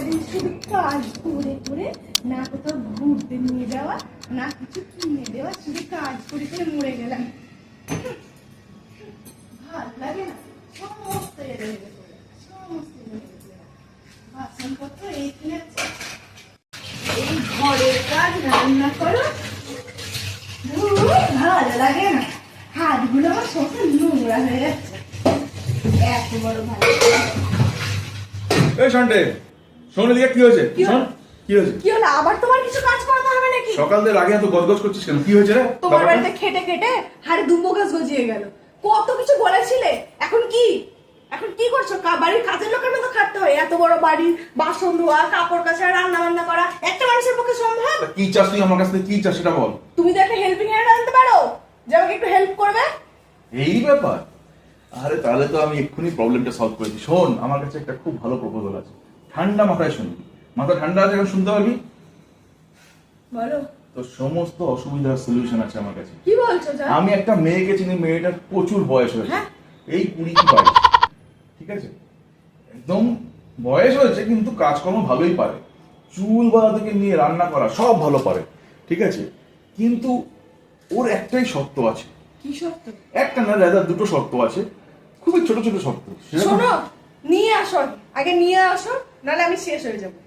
সারাদিন শুধু কাজ করে করে, না কোথাও ঘুরতে নিয়ে যাওয়া, না কিছু কিনে দেওয়া, শুধু কাজ করে করে মরে গেলাম। ভাল লাগে না, সমস্ত এলোমেলো করে, সমস্ত এলোমেলো করে। বাসনপত্র এইখানে আছে, এই ঘরের কাজ রান্না করো, ভালো লাগে না। হাতগুলো আমার সমস্ত নোংরা হয়ে যাচ্ছে। এত বড় ভালো এই সন্ডে শোন, এদিকে কি হয়েছে? শোন, কি হয়েছে? কি হলো? আবার তোমার কিছু কাজ করাতে হবে নাকি? সকাল থেকে আগে এত গজগজ করছিস কেন? কি হয়েছে রে? তোমার বাড়িতে খেটে খেটে হাড়ে দুম্ব গাছ গজিয়ে গেল। কত কিছু বলেছিলে, এখন কি? এখন কি করছো? বাড়ির কাজের লোকের মতো খাটতে হয়। এত বড় বাড়ি, বাসন ধোয়া, কাপড় কাচা, রান্না বান্না করা একটা মানুষের পক্ষে সম্ভব? কি চাস তুই আমার কাছ থেকে? কি চাস সেটা বল। তুমি তো একটা হেল্পিং হ্যান্ড আনতে পারো, যে আমাকে একটু হেল্প করবে। এই ব্যাপার? আরে তাহলে তো আমি এক্ষুনি প্রবলেমটা সলভ করেছি। শোন, আমার কাছে একটা খুব ভালো প্রপোজাল আছে। ঠান্ডা মাথায় শুনবি, মাথা ঠান্ডা আছে, এখন শুনতে পারবি। বলো। তো সমস্ত অসুবিধার সলিউশন আছে আমার কাছে। কি বলছো? আমি একটা মেয়েকে চিনি, মেয়েটার প্রচুর বয়স হয়েছে, হ্যাঁ? এই 20-22, ঠিক আছে? একদম বয়স হয়েছে, কিন্তু কাজকর্ম ভালোই পারে। চুল বাঁধা থেকে নিয়ে রান্না করা সব ভালো পারে, ঠিক আছে? কিন্তু ওর একটাই শর্ত আছে। কি শর্ত? একটা না দাদা, দুটো শর্ত আছে, খুবই ছোট ছোট শর্ত। শোনো, নিয়ে আসো, আগে নিয়ে আসো, নাহলে আমি শেষ হয়ে যাবো।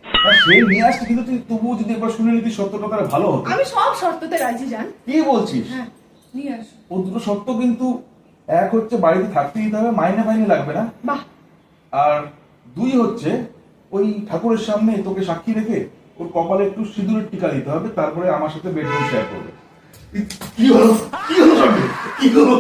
সে নিয়ে আসছে, কিন্তু তুই তবুও যদি একবার শুনে নিতি শর্তটা, তাহলে ভালো হতো। আমি সব শর্ততে রাজি, জান। কি বলছিস? হ্যাঁ, নিয়ে আসো। ও দুটো শর্ত কিন্তু, এক হচ্ছে বাড়িতে থাকতে দিতে হবে, মাইনে ফাইনে লাগবে না। বাহ। আর দুই হচ্ছে, ওই ঠাকুরের সামনে তোকে সাক্ষী রেখে ওর কপালে একটু সিঁদুরের টিকা দিতে হবে, তারপরে আমার সাথে বেডরুম শেয়ার করবে। কি হলো? কি হলো? কি হলো?